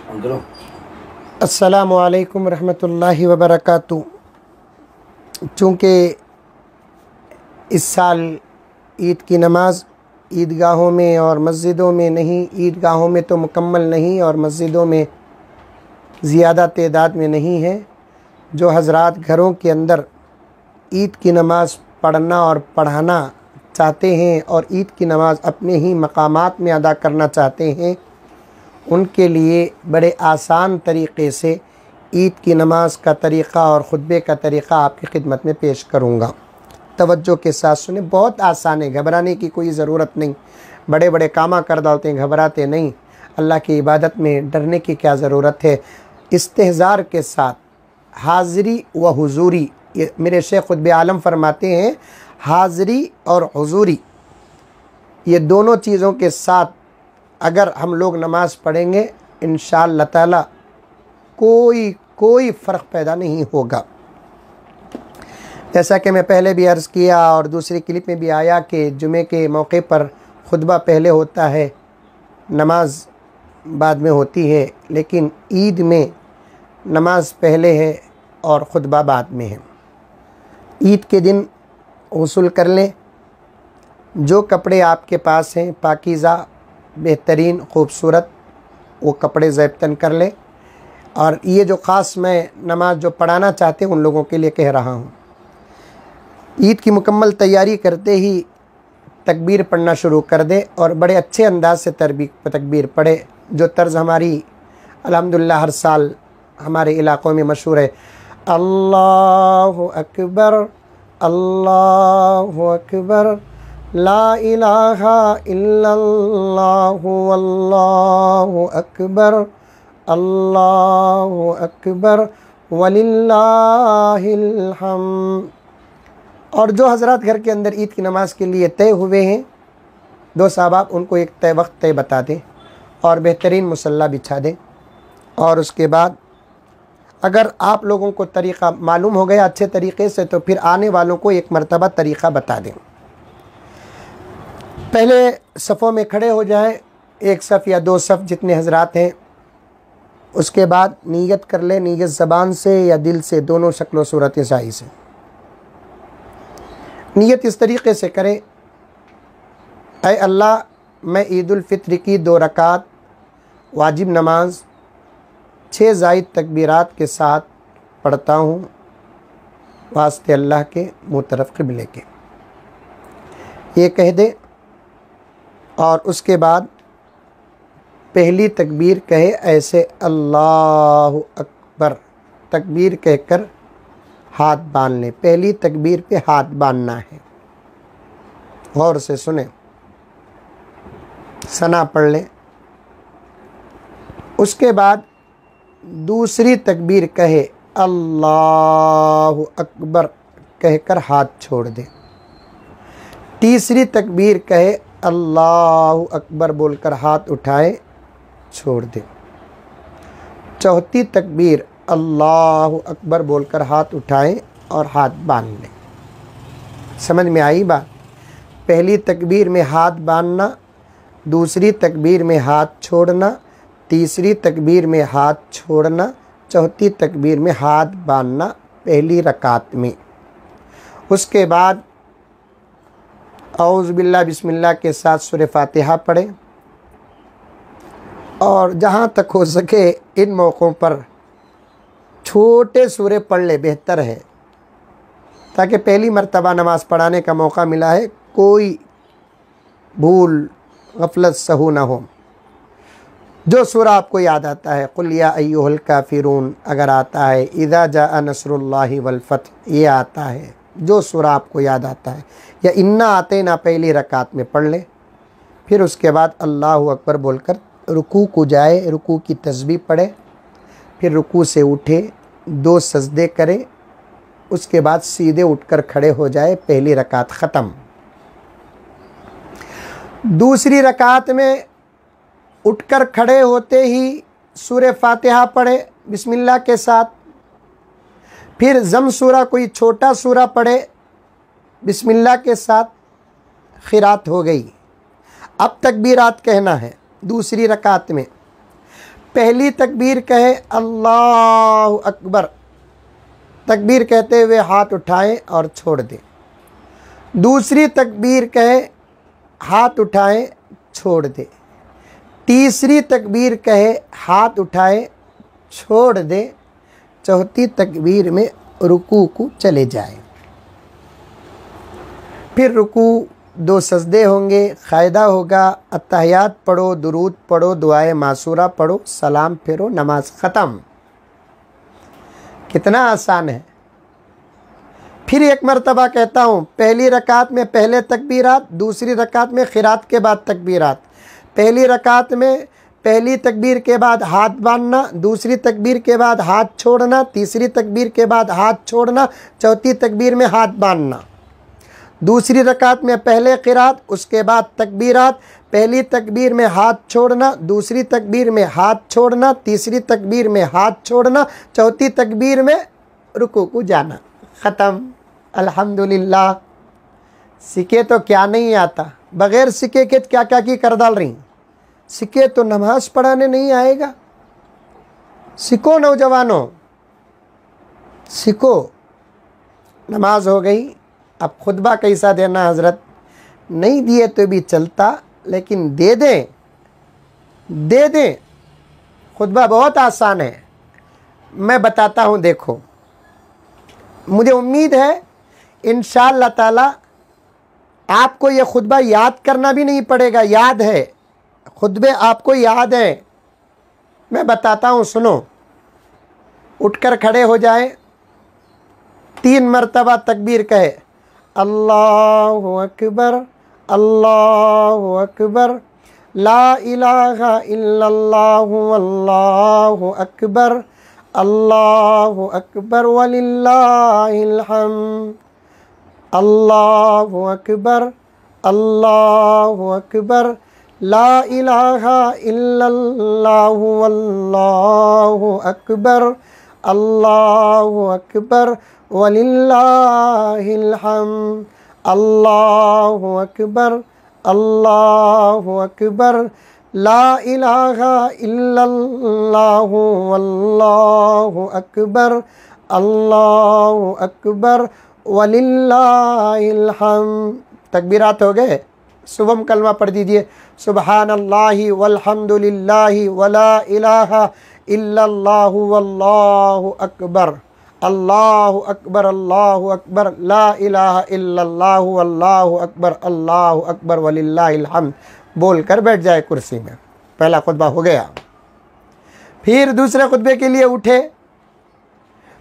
अस्सलामु अलैकुम रहमतुल्लाहि व बरकातुहू। चूँकि इस साल ईद की नमाज़ ईदगाहों में और मस्जिदों में नहीं, ईदगाहों में तो मुकम्मल नहीं और मस्जिदों में ज़्यादा तादाद में नहीं है। जो हज़रात घरों के अंदर ईद की नमाज़ पढ़ना और पढ़ाना चाहते हैं और ईद की नमाज़ अपने ही मकामात में अदा करना चाहते हैं, उनके लिए बड़े आसान तरीक़े से ईद की नमाज़ का तरीक़ा और ख़ुतबे का तरीक़ा आपकी खिदमत में पेश करूँगा। तवज्जो के साथ सुने, बहुत आसान है, घबराने की कोई ज़रूरत नहीं। बड़े बड़े कामा कर डालते हैं, घबराते नहीं। अल्लाह की इबादत में डरने की क्या ज़रूरत है। इस्तेहज़ार के साथ हाज़री व हुज़ूरी, ये मेरे शेख ख़ुतबे आलम फरमाते हैं, हाज़री और हुज़ूरी ये दोनों चीज़ों के साथ अगर हम लोग नमाज़ पढ़ेंगे इंशाअल्लाह ताला कोई फ़र्क पैदा नहीं होगा। जैसा कि मैं पहले भी अर्ज़ किया और दूसरी क्लिप में भी आया कि जुमे के मौके पर खुतबा पहले होता है, नमाज बाद में होती है, लेकिन ईद में नमाज पहले है और खुतबा बाद में है। ईद के दिन वसूल कर लें, जो कपड़े आपके पास हैं पाकीज़ा बेहतरीन खूबसूरत, वो कपड़े ज़ेबतन कर लें। और ये जो ख़ास मैं नमाज जो पढ़ाना चाहते हैं उन लोगों के लिए कह रहा हूँ, ईद की मुकम्मल तैयारी करते ही तकबीर पढ़ना शुरू कर दे और बड़े अच्छे अंदाज से तकबीर पढ़े, जो तर्ज़ हमारी अल्हम्दुलिल्लाह हर साल हमारे इलाक़ों में मशहूर है। अल्लाहु अकबर, अल्लाहु अकबर, ला इलाहा इल्लल्लाहु अल्लाहु अकबर, अल्लाहु अकबर वलिल्लाहिल हम्द। और जो हज़रात घर के अंदर ईद की नमाज़ के लिए तय हुए हैं, दो साहब उनको एक तय वक्त तय बता दें और बेहतरीन मुसल्ला बिछा दें। और उसके बाद अगर आप लोगों को तरीक़ा मालूम हो गया अच्छे तरीक़े से, तो फिर आने वालों को एक मरतबा तरीक़ा बता दें। पहले सफ़ों में खड़े हो जाएं, एक सफ़ या दो सफ़ जितने हज़रात हैं। उसके बाद नीयत कर लें, नीयत ज़बान से या दिल से, दोनों शक्ल सूरत सही से। नीयत इस तरीक़े से करें, ऐ अल्लाह मैं ईदुल फ़ित्र की 2 रकात वाजिब नमाज 6 ज़ायद तकबीरात के साथ पढ़ता हूँ, वास्ते अल्लाह के मुँह तरफ़ क़िबले के, ये कह दे। और उसके बाद पहली तकबीर कहे ऐसे अल्लाहु अकबर, तकबीर कहकर हाथ बांध लें। पहली तकबीर पे हाथ बांधना है, गौर से सुने, सना पढ़ लें। उसके बाद दूसरी तकबीर कहे अल्लाहु अकबर कहकर हाथ छोड़ दें। तीसरी तकबीर कहे अल्लाहु अकबर बोलकर हाथ उठाए छोड़ दें। चौथी तकबीर अल्लाहु अकबर बोलकर हाथ उठाएं और हाथ बांध लें। समझ में आई बात? पहली तकबीर में हाथ बांधना, दूसरी तकबीर में हाथ छोड़ना, तीसरी तकबीर में हाथ छोड़ना, चौथी तकबीर में हाथ बांधना पहली रकात में। उसके बाद औज़ु बिल्लाह बिस्मिल्लाह के साथ सूरह फातिहा पढ़ें। और जहाँ तक हो सके इन मौक़ों पर छोटे सूरे पढ़ ले, बेहतर है, ताकि पहली मर्तबा नमाज़ पढ़ाने का मौका मिला है, कोई भूल गफलत सहू ना हो। जो सूरा आपको याद आता है, कुल या अय्युहल काफिरून अगर आता है, इज़ा जाअ नस्रुल्लाहि वल फ़त्ह ये आता है, जो सूरा आपको याद आता है, या इन्ना आते ना पहली रकात में पढ़ लें। फिर उसके बाद अल्लाहु अकबर बोलकर रुकू को जाए, रुकू की तस्बीह पढ़े, फिर रुकू से उठे, 2 सजदे करें, उसके बाद सीधे उठकर खड़े हो जाए, पहली रकात ख़त्म। दूसरी रकात में उठकर खड़े होते ही सूरह फातिहा पढ़े बिस्मिल्लाह के साथ, फिर ज़म सूरा कोई छोटा सूरा पढ़े बिस्मिल्लाह के साथ, खिरात हो गई। अब तकबीरात कहना है दूसरी रकात में। पहली तकबीर कहे अल्लाहु अकबर, तकबीर कहते हुए हाथ उठाएं और छोड़ दें। दूसरी तकबीर कहे हाथ उठाएं छोड़ दें। तीसरी तकबीर कहे हाथ उठाएं छोड़ दें। चौथी तकबीर में रुकू को चले जाएं। फिर रुकू 2 सजदे होंगे, क़ायदा होगा, अत्तहियात पढ़ो, दुरूद पढ़ो, दुआए मासूरा पढ़ो, सलाम फेरो, नमाज ख़त्म। कितना आसान है। फिर एक मरतबा कहता हूँ, पहली रकात में पहले तकबीरात, दूसरी रकात में क़िरात के बाद तकबीरात। पहली रकात में पहली तकबीर के बाद हाथ बांधना, दूसरी तकबीर के बाद हाथ छोड़ना, तीसरी तकबीर के बाद हाथ छोड़ना, चौथी तकबीर में हाथ बांधना। दूसरी रकात में पहले क़िरात, उसके बाद तकबीरात। पहली तकबीर में हाथ छोड़ना, दूसरी तकबीर में हाथ छोड़ना, तीसरी तकबीर में हाथ छोड़ना, चौथी तकबीर में रुकू को जाना। ख़त्म। अल्हम्दुलिल्लाह। सीखे तो क्या नहीं आता, बग़ैर सीखे के क्या क्या की कर डाल रही। सीखे तो नमाज पढ़ाने नहीं आएगा। सीखो नौजवानों, सीखो। नमाज हो गई, अब खुतबा कैसा देना हज़रत, नहीं दिए तो भी चलता, लेकिन दे दें, दे दें। खुतबा बहुत आसान है, मैं बताता हूँ। देखो, मुझे उम्मीद है इंशाअल्लाह ताला आपको ये खुतबा याद करना भी नहीं पड़ेगा, याद है, खुतबे आपको याद है। मैं बताता हूँ, सुनो। उठकर खड़े हो जाए, 3 मरतबा तकबीर कहे, अल्लाहु अकबर, अल्लाहु अकबर, ला इलाहा इल्लल्लाहु अल्लाहु अकबर, अल्लाहु अकबर वलिल्लाहिल हम्द, अल्लाहु अकबर, अल्लाहु अकबर, ला इलाहा इल्लल्लाहु अल्लाहु अकबर, अल्लाहु अकबर वलिल्लाहिल हम्द, अल्लाहु अकबर, अल्लाहु अकबर, ला इलाहा इल्लल्लाहु अल्लाहु अकबर, अल्लाहु अकबर वलिल्लाहिल हम्द। तकबीरात हो गए। सुबह कलमा पढ़ दीजिए, सुबहानल्लाहि वल्हम्दुलिल्लाहि वला इलाहा इल्लल्लाहु वल्लाहु अकबर, अल्लाहु अकबर, अल्लाहु अकबर, ला इलाहा इल्लल्लाहु वल्लाहु अकबर, अल्लाहु अकबर वलिल्लाहिल हम्द। बोल कर बैठ जाए कुर्सी में। पहला खुतबा हो गया। फिर दूसरे खुतबे के लिए उठे,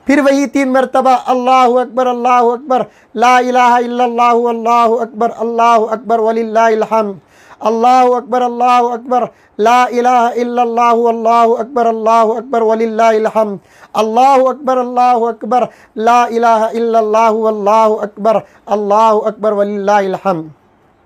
फिर वही 3 मरतबा अल्लाहु अकबर, अल्लाहु अकबर, ला इलाहा इल्लल्लाहु अल्लाहु अकबर, अल्लाहु अकबर वलिल्लाहिल हम्द, अल्लाहु अकबर, अल्लाहु अकबर, ला इलाहा इल्लल्लाहु अल्लाहु अकबर, अल्लाहु अकबर वलिल्लाहिल हम्द, अल्लाहु अकबर, अल्लाहु अकबर, ला इलाहा इल्लल्लाहु अल्लाहु अकबर, अल्लाहु अकबर वलिल्लाहिल हम्द।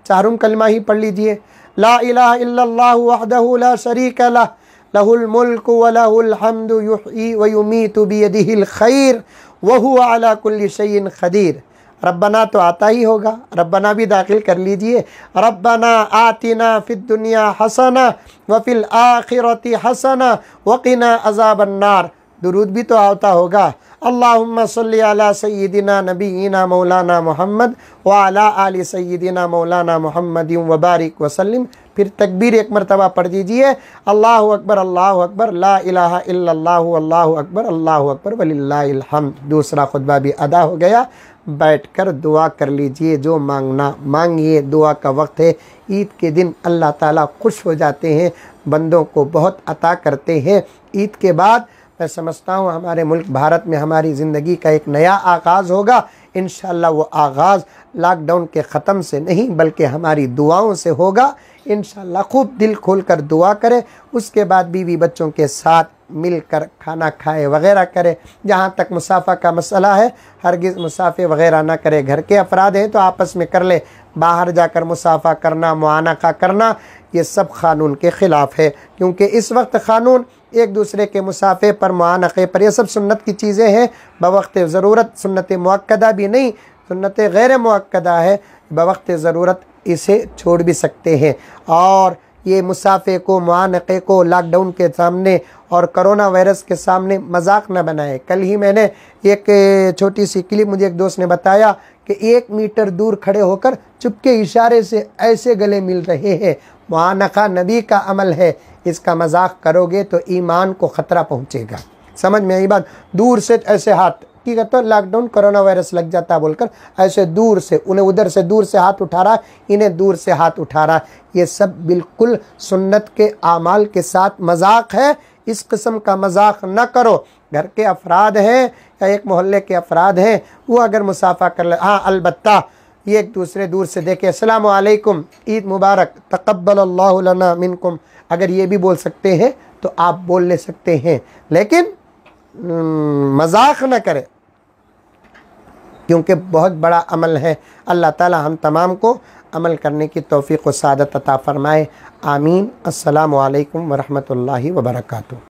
चारों कलमा ही पढ़ लीजिए। ला इलाहा इल्लल्लाहु वहदहु ला शरीका लह, लहुल मुल्कु व लहुल हम्दु युह्यी व युमीतु बियदिहिल खैर व हुवा अला कुल्ली शैइन क़दीर। रब्बना तो आता ही होगा, रब्बना भी दाखिल कर लीजिए। रब्बना आतिना फिद दुनिया हसना व फिल आखिरति हसना व क़िना अज़ाबन नार। दुरूद भी तो आता होगा। अल्लाहुम्मा सल्ली अला सय्यिदिना नबीना मौलाना मोहम्मद व अला आलि सय्यिदिना मौलाना मोहम्मदिन व बारिक वसल्लम। फिर तकबीर 1 मरतबा पढ़ दीजिए, अल्लाहु अकबर, अल्लाहु अकबर, ला इलाहा इल्लल्लाहु अल्लाहु अकबर, अल्लाहु अकबर वलिल्लाहिल हम्द। दूसरा खुतबा भी अदा हो गया। बैठकर दुआ कर लीजिए, जो मांगना मांगिए। दुआ का वक्त है। ईद के दिन अल्लाह ताला खुश हो जाते हैं, बंदों को बहुत अता करते हैं। ईद के बाद मैं समझता हूँ हमारे मुल्क भारत में हमारी ज़िंदगी का एक नया आगाज़ होगा। इंशाअल्लाह वो आगाज़ लॉकडाउन के ख़त्म से नहीं बल्कि हमारी दुआओं से होगा। इंशाअल्लाह खूब दिल खोल कर दुआ करें। उसके बाद बीवी बच्चों के साथ मिलकर खाना खाए वगैरह करे। जहाँ तक मुसाफ़ा का मसला है, हरगिज़ मुसाफ़े वगैरह ना करे। घर के अफराद हैं तो आपस में कर ले। बाहर जाकर मुसाफ़ा करना, मुआनका करना, ये सब क़ानून के ख़िलाफ़ है। क्योंकि इस वक्त क़ानून एक दूसरे के मुसाफ़े पर, मुआनक़े पर, ये सब सुन्नत की चीज़ें हैं बवक्त ज़रूरत। सुन्नत मुअक्कदा भी नहीं, सुन्नत गैर मुअक्कदा है। बवक्त ज़रूरत इसे छोड़ भी सकते हैं। और ये मुसाफे को, मुआनक़े को लॉकडाउन के सामने और कोरोना वायरस के सामने मजाक न बनाए। कल ही मैंने एक छोटी सी क्लिप, मुझे एक दोस्त ने बताया कि 1 मीटर दूर खड़े होकर चुपके इशारे से ऐसे गले मिल रहे हैं। मुआनक़ा नबी का अमल है, इसका मजाक करोगे तो ईमान को ख़तरा पहुँचेगा। समझ में आई बात? दूर से ऐसे हाथ की कहते हैं, लॉकडाउन कोरोना वायरस लग जाता बोलकर ऐसे दूर से, उन्हें उधर से दूर से हाथ उठा रहा, इन्हें दूर से हाथ उठा रहा। ये सब बिल्कुल सुन्नत के आमाल के साथ मजाक है। इस किस्म का मजाक न करो। घर के अफराद हैं या एक मोहल्ले के अफराद हैं, वो अगर मुसाफा कर ले, हाँ अलबत्ता ये एक दूसरे दूर से देखे, अस्सलामु अलैकुम, ईद मुबारक, तक़ब्बलल्लाहु लना मिनकुम, अगर ये भी बोल सकते हैं तो आप बोल ले सकते हैं, लेकिन मजाक न करें, क्योंकि बहुत बड़ा अमल है। अल्लाह ताला हम तमाम को अमल करने की तौफ़ीक़ व सआदत अता फ़रमाए। आमीन। अस्सलामु अलैकुम व रहमतुल्लाहि व बरकातुहू।